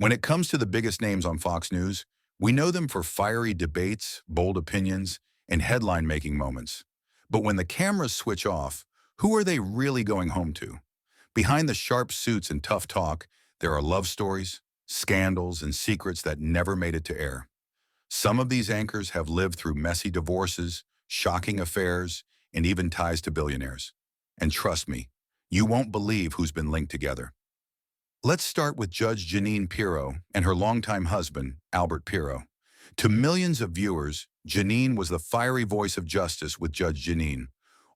When it comes to the biggest names on Fox News, we know them for fiery debates, bold opinions, and headline-making moments. But when the cameras switch off, who are they really going home to? Behind the sharp suits and tough talk, there are love stories, scandals, and secrets that never made it to air. Some of these anchors have lived through messy divorces, shocking affairs, and even ties to billionaires. And trust me, you won't believe who's been linked together. Let's start with Judge Janine Piro and her longtime husband, Albert Piro. To millions of viewers, Janine was the fiery voice of justice with Judge Janine,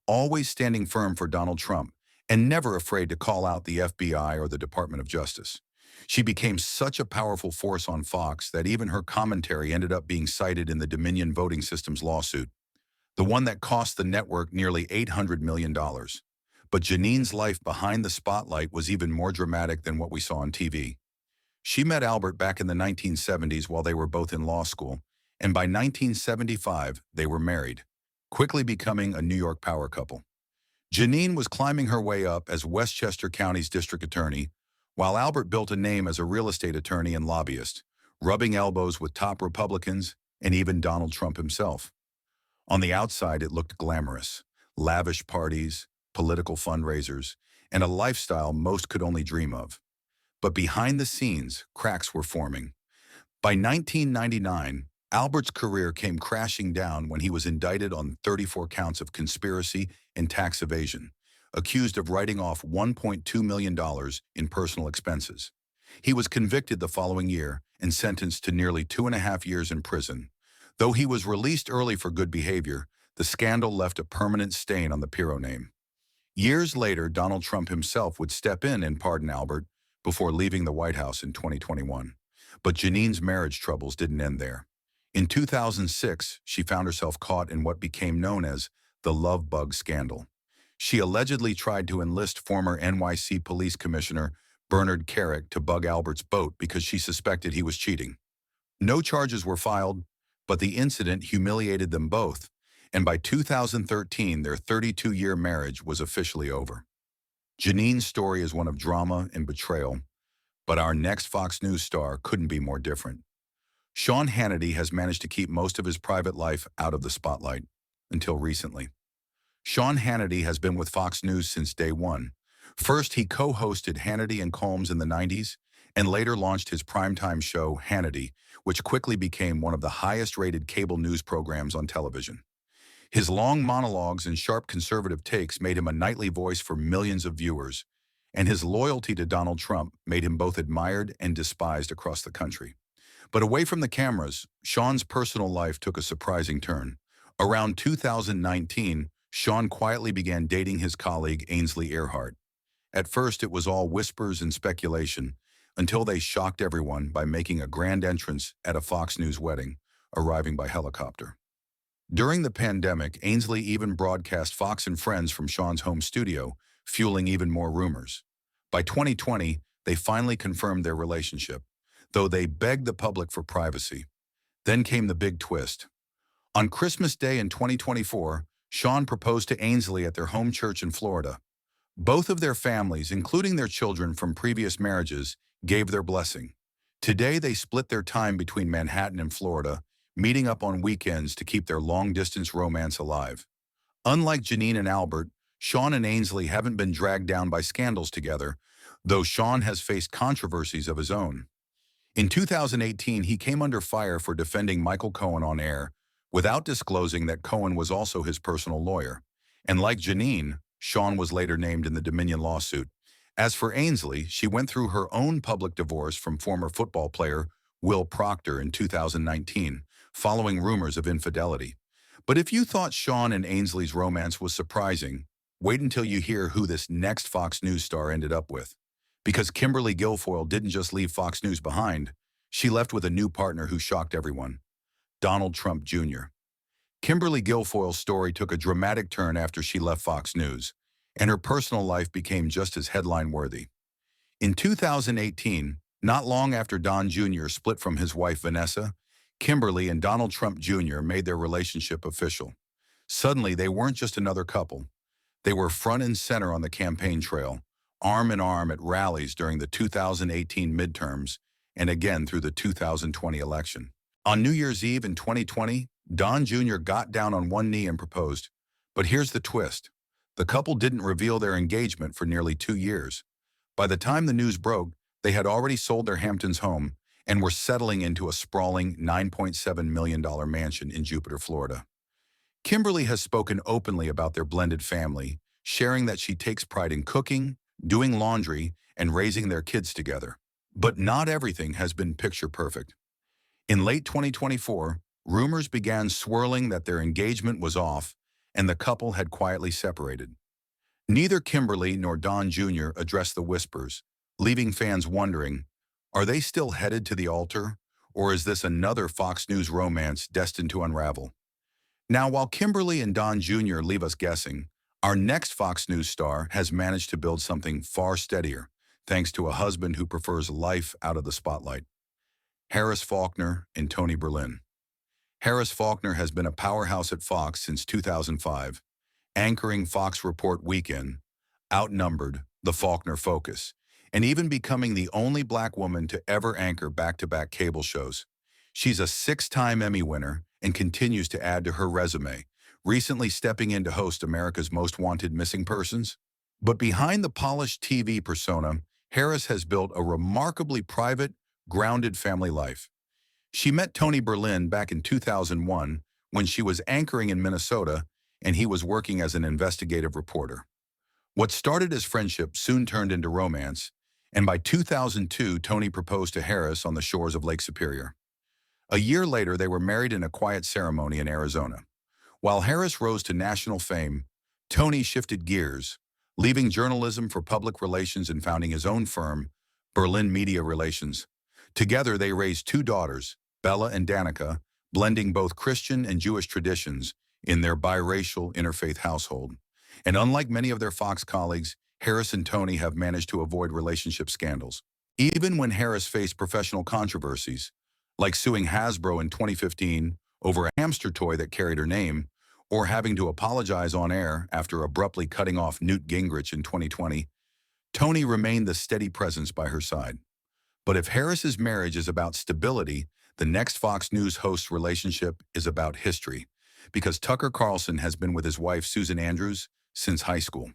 always standing firm for Donald Trump and never afraid to call out the FBI or the Department of Justice. She became such a powerful force on Fox that even her commentary ended up being cited in the Dominion Voting Systems lawsuit, the one that cost the network nearly $800 million. But Janine's life behind the spotlight was even more dramatic than what we saw on TV. She met Albert back in the 1970s while they were both in law school, and by 1975, they were married, quickly becoming a New York power couple. Janine was climbing her way up as Westchester County's district attorney, while Albert built a name as a real estate attorney and lobbyist, rubbing elbows with top Republicans and even Donald Trump himself. On the outside, it looked glamorous: lavish parties, political fundraisers, and a lifestyle most could only dream of. But behind the scenes, cracks were forming. By 1999, Albert's career came crashing down when he was indicted on 34 counts of conspiracy and tax evasion, accused of writing off $1.2 million in personal expenses. He was convicted the following year and sentenced to nearly 2.5 years in prison. Though he was released early for good behavior, the scandal left a permanent stain on the Piro name. Years later, Donald Trump himself would step in and pardon Albert before leaving the White House in 2021. But Janine's marriage troubles didn't end there. In 2006, she found herself caught in what became known as the love bug scandal. She allegedly tried to enlist former NYC Police Commissioner Bernard Kerik to bug Albert's boat because she suspected he was cheating. No charges were filed, but the incident humiliated them both, and by 2013, their 32-year marriage was officially over. Janine's story is one of drama and betrayal, but our next Fox News star couldn't be more different. Sean Hannity has managed to keep most of his private life out of the spotlight, until recently. Sean Hannity has been with Fox News since day one. First, he co-hosted Hannity and Colmes in the 90s, and later launched his primetime show, Hannity, which quickly became one of the highest-rated cable news programs on television. His long monologues and sharp conservative takes made him a nightly voice for millions of viewers, and his loyalty to Donald Trump made him both admired and despised across the country. But away from the cameras, Sean's personal life took a surprising turn. Around 2019, Sean quietly began dating his colleague Ainsley Earhardt. At first, it was all whispers and speculation, until they shocked everyone by making a grand entrance at a Fox News wedding, arriving by helicopter. During the pandemic, Ainsley even broadcast Fox and Friends from Sean's home studio, fueling even more rumors. By 2020, they finally confirmed their relationship, though they begged the public for privacy. Then came the big twist. On Christmas Day in 2024, Sean proposed to Ainsley at their home church in Florida. Both of their families, including their children from previous marriages, gave their blessing. Today, they split their time between Manhattan and Florida, meeting up on weekends to keep their long-distance romance alive. Unlike Janine and Albert, Sean and Ainsley haven't been dragged down by scandals together, though Sean has faced controversies of his own. In 2018, he came under fire for defending Michael Cohen on air, without disclosing that Cohen was also his personal lawyer. And like Janine, Sean was later named in the Dominion lawsuit. As for Ainsley, she went through her own public divorce from former football player Will Proctor in 2019, following rumors of infidelity. But if you thought Sean and Ainsley's romance was surprising, wait until you hear who this next Fox News star ended up with. Because Kimberly Guilfoyle didn't just leave Fox News behind, she left with a new partner who shocked everyone: Donald Trump Jr. Kimberly Guilfoyle's story took a dramatic turn after she left Fox News, and her personal life became just as headline-worthy. In 2018, not long after Don Jr. split from his wife Vanessa, Kimberly and Donald Trump Jr. made their relationship official. Suddenly, they weren't just another couple. They were front and center on the campaign trail, arm in arm at rallies during the 2018 midterms, and again through the 2020 election. On New Year's Eve in 2020, Don Jr. got down on one knee and proposed. But here's the twist. The couple didn't reveal their engagement for nearly 2 years. By the time the news broke, they had already sold their Hamptons home and were settling into a sprawling $9.7 million mansion in Jupiter, Florida. Kimberly has spoken openly about their blended family, sharing that she takes pride in cooking, doing laundry, and raising their kids together. But not everything has been picture perfect. In late 2024, rumors began swirling that their engagement was off and the couple had quietly separated. Neither Kimberly nor Don Jr. addressed the whispers, leaving fans wondering, are they still headed to the altar, or is this another Fox News romance destined to unravel? Now, while Kimberly and Don Jr. leave us guessing, our next Fox News star has managed to build something far steadier, thanks to a husband who prefers life out of the spotlight. Harris Faulner and Tony Berlin. Harris Faulner has been a powerhouse at Fox since 2005, anchoring Fox Report Weekend, Outnumbered, The Faulner Focus, and even becoming the only Black woman to ever anchor back-to-back cable shows. She's a 6-time Emmy winner and continues to add to her resume, recently stepping in to host America's Most Wanted Missing Persons. But behind the polished TV persona, Harris has built a remarkably private, grounded family life. She met Tony Berlin back in 2001 when she was anchoring in Minnesota and he was working as an investigative reporter. What started as friendship soon turned into romance, and by 2002, Tony proposed to Harris on the shores of Lake Superior. A year later, they were married in a quiet ceremony in Arizona. While Harris rose to national fame, Tony shifted gears, leaving journalism for public relations and founding his own firm, Berlin Media Relations. Together, they raised 2 daughters, Bella and Danica, blending both Christian and Jewish traditions in their biracial interfaith household. And unlike many of their Fox colleagues, Harris and Tony have managed to avoid relationship scandals. Even when Harris faced professional controversies, like suing Hasbro in 2015 over a hamster toy that carried her name, or having to apologize on air after abruptly cutting off Newt Gingrich in 2020, Tony remained the steady presence by her side. But if Harris's marriage is about stability, the next Fox News host's relationship is about history, because Tucker Carlson has been with his wife Susan Andrews since high school.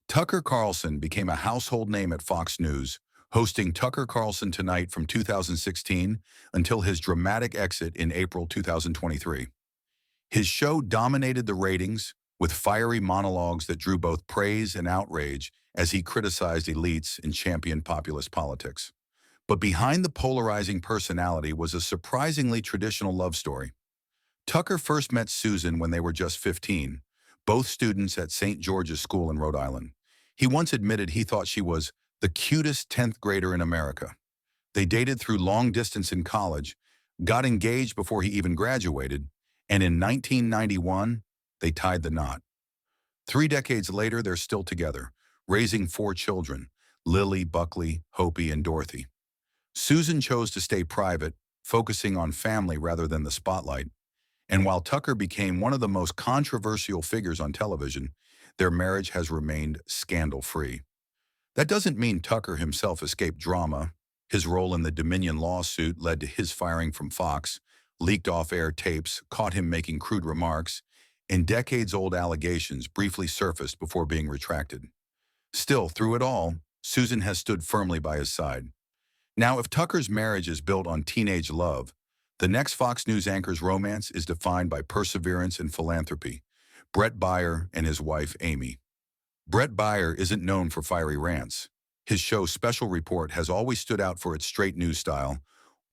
Tucker Carlson became a household name at Fox News, hosting Tucker Carlson Tonight from 2016 until his dramatic exit in April 2023. His show dominated the ratings with fiery monologues that drew both praise and outrage as he criticized elites and championed populist politics. But behind the polarizing personality was a surprisingly traditional love story. Tucker first met Susan when they were just 15, both students at St. George's School in Rhode Island. He once admitted he thought she was the cutest 10th grader in America. They dated through long distance in college, got engaged before he even graduated, and in 1991, they tied the knot. 3 decades later, they're still together, raising 4 children, Lily, Buckley, Hopi, and Dorothy. Susan chose to stay private, focusing on family rather than the spotlight. And while Tucker became one of the most controversial figures on television, their marriage has remained scandal-free. That doesn't mean Tucker himself escaped drama. His role in the Dominion lawsuit led to his firing from Fox, leaked off-air tapes caught him making crude remarks, and decades-old allegations briefly surfaced before being retracted. Still, through it all, Susan has stood firmly by his side. Now, if Tucker's marriage is built on teenage love, the next Fox News anchor's romance is defined by perseverance and philanthropy. Brett Byer and his wife, Amy. Brett Byer isn't known for fiery rants. His show Special Report has always stood out for its straight news style,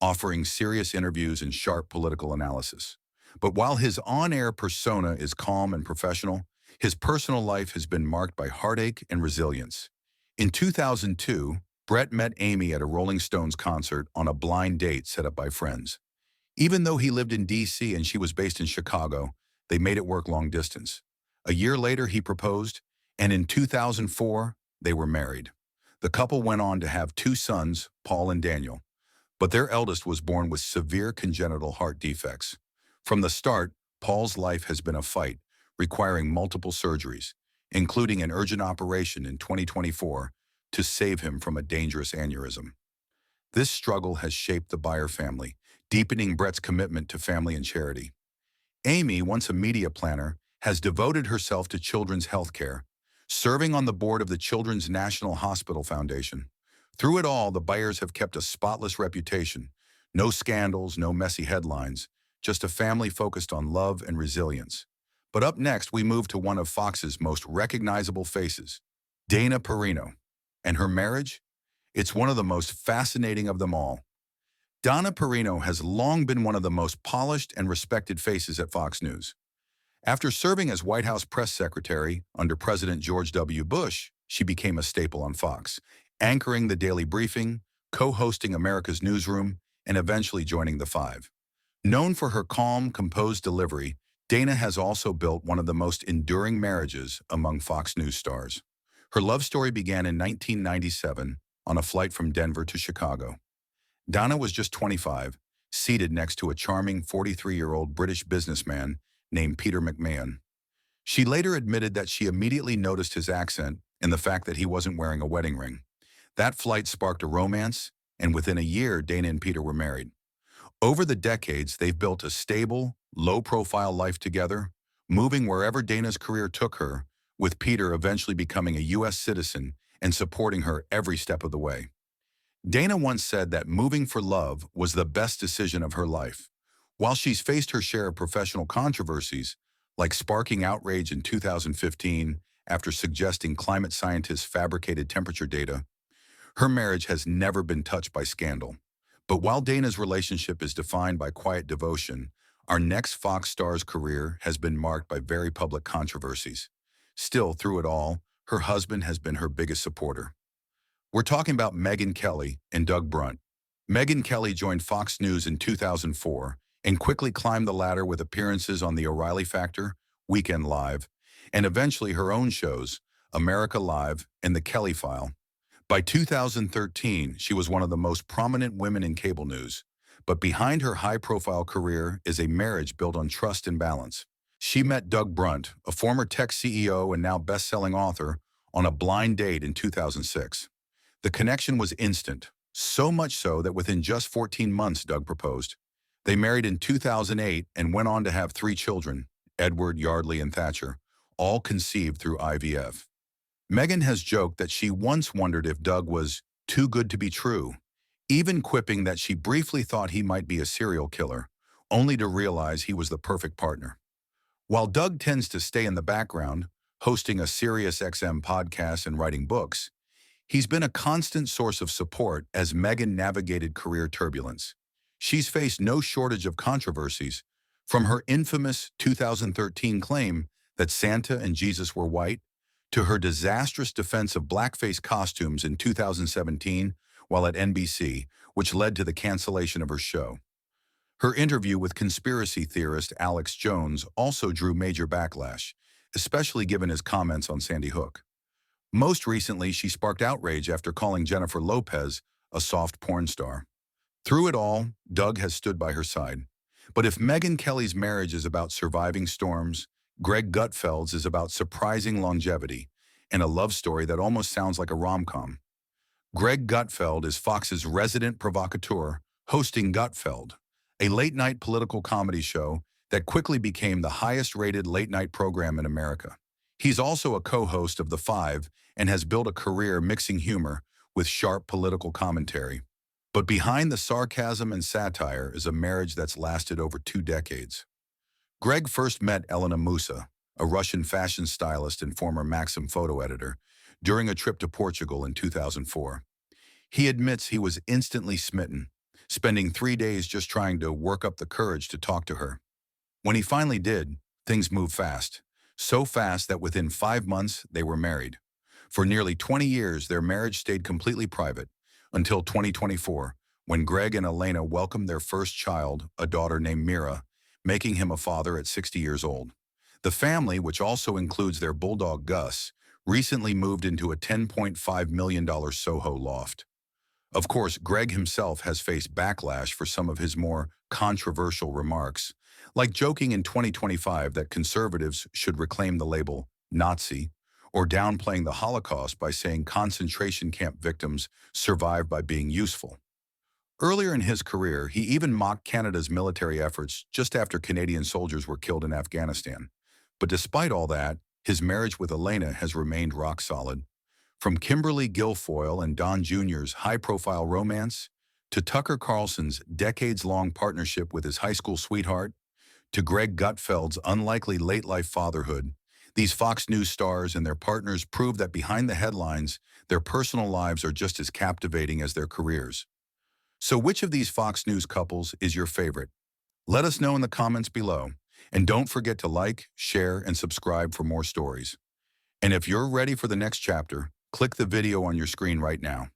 offering serious interviews and sharp political analysis. But while his on-air persona is calm and professional, his personal life has been marked by heartache and resilience. In 2002, Brett met Amy at a Rolling Stones concert on a blind date set up by friends. Even though he lived in D.C. and she was based in Chicago, they made it work long distance. A year later, he proposed, and in 2004, they were married. The couple went on to have 2 sons, Paul and Daniel, but their eldest was born with severe congenital heart defects. From the start, Paul's life has been a fight, requiring multiple surgeries, including an urgent operation in 2024 to save him from a dangerous aneurysm. This struggle has shaped the Byer family, deepening Brett's commitment to family and charity. Amy, once a media planner, has devoted herself to children's health care, serving on the board of the Children's National Hospital Foundation. Through it all, the Byers have kept a spotless reputation. No scandals, no messy headlines, just a family focused on love and resilience. But up next, we move to one of Fox's most recognizable faces, Dana Perino. And her marriage? It's one of the most fascinating of them all. Dana Perino has long been one of the most polished and respected faces at Fox News. After serving as White House press secretary under President George W. Bush, she became a staple on Fox, anchoring the daily briefing, co-hosting America's Newsroom, and eventually joining the Five. Known for her calm, composed delivery, Dana has also built one of the most enduring marriages among Fox News stars. Her love story began in 1997 on a flight from Denver to Chicago. Dana was just 25, seated next to a charming 43-year-old British businessman named Peter McMahon. She later admitted that she immediately noticed his accent and the fact that he wasn't wearing a wedding ring. That flight sparked a romance, and within a year, Dana and Peter were married. Over the decades, they've built a stable, low-profile life together, moving wherever Dana's career took her, with Peter eventually becoming a U.S. citizen and supporting her every step of the way. Dana once said that moving for love was the best decision of her life. While she's faced her share of professional controversies, like sparking outrage in 2015 after suggesting climate scientists fabricated temperature data, her marriage has never been touched by scandal. But while Dana's relationship is defined by quiet devotion, our next Fox star's career has been marked by very public controversies. Still, through it all, her husband has been her biggest supporter. We're talking about Megyn Kelly and Doug Brunt. Megyn Kelly joined Fox News in 2004 and quickly climbed the ladder with appearances on The O'Reilly Factor, Weekend Live, and eventually her own shows, America Live and The Kelly File. By 2013, she was one of the most prominent women in cable news. But behind her high-profile career is a marriage built on trust and balance. She met Doug Brunt, a former tech CEO and now best-selling author, on a blind date in 2006. The connection was instant, so much so that within just 14 months, Doug proposed. They married in 2008 and went on to have 3 children, Edward, Yardley, and Thatcher, all conceived through IVF. Megyn has joked that she once wondered if Doug was too good to be true, even quipping that she briefly thought he might be a serial killer, only to realize he was the perfect partner. While Doug tends to stay in the background, hosting a Sirius XM podcast and writing books, he's been a constant source of support as Megyn navigated career turbulence. She's faced no shortage of controversies, from her infamous 2013 claim that Santa and Jesus were white, to her disastrous defense of blackface costumes in 2017 while at NBC, which led to the cancellation of her show. Her interview with conspiracy theorist Alex Jones also drew major backlash, especially given his comments on Sandy Hook. Most recently, she sparked outrage after calling Jennifer Lopez a soft porn star. Through it all, Doug has stood by her side. But if Megyn Kelly's marriage is about surviving storms, Greg Gutfeld's is about surprising longevity and a love story that almost sounds like a rom-com. Greg Gutfeld is Fox's resident provocateur, hosting Gutfeld, a late-night political comedy show that quickly became the highest-rated late-night program in America. He's also a co-host of The Five and has built a career mixing humor with sharp political commentary. But behind the sarcasm and satire is a marriage that's lasted over 2 decades. Greg first met Elena Musa, a Russian fashion stylist and former Maxim photo editor, during a trip to Portugal in 2004. He admits he was instantly smitten, spending 3 days just trying to work up the courage to talk to her. When he finally did, things moved fast. So fast that within 5 months, they were married. For nearly 20 years, their marriage stayed completely private, until 2024, when Greg and Elena welcomed their first child, a daughter named Mira, making him a father at 60 years old. The family, which also includes their bulldog Gus, recently moved into a $10.5 million Soho loft. Of course, Greg himself has faced backlash for some of his more controversial remarks, like joking in 2025 that conservatives should reclaim the label Nazi, or downplaying the Holocaust by saying concentration camp victims survived by being useful. Earlier in his career, he even mocked Canada's military efforts just after Canadian soldiers were killed in Afghanistan. But despite all that, his marriage with Elena has remained rock solid. From Kimberly Guilfoyle and Don Jr.'s high-profile romance, to Tucker Carlson's decades-long partnership with his high school sweetheart, to Greg Gutfeld's unlikely late-life fatherhood, these Fox News stars and their partners prove that behind the headlines, their personal lives are just as captivating as their careers. So which of these Fox News couples is your favorite? Let us know in the comments below. And don't forget to like, share, and subscribe for more stories. And if you're ready for the next chapter, click the video on your screen right now.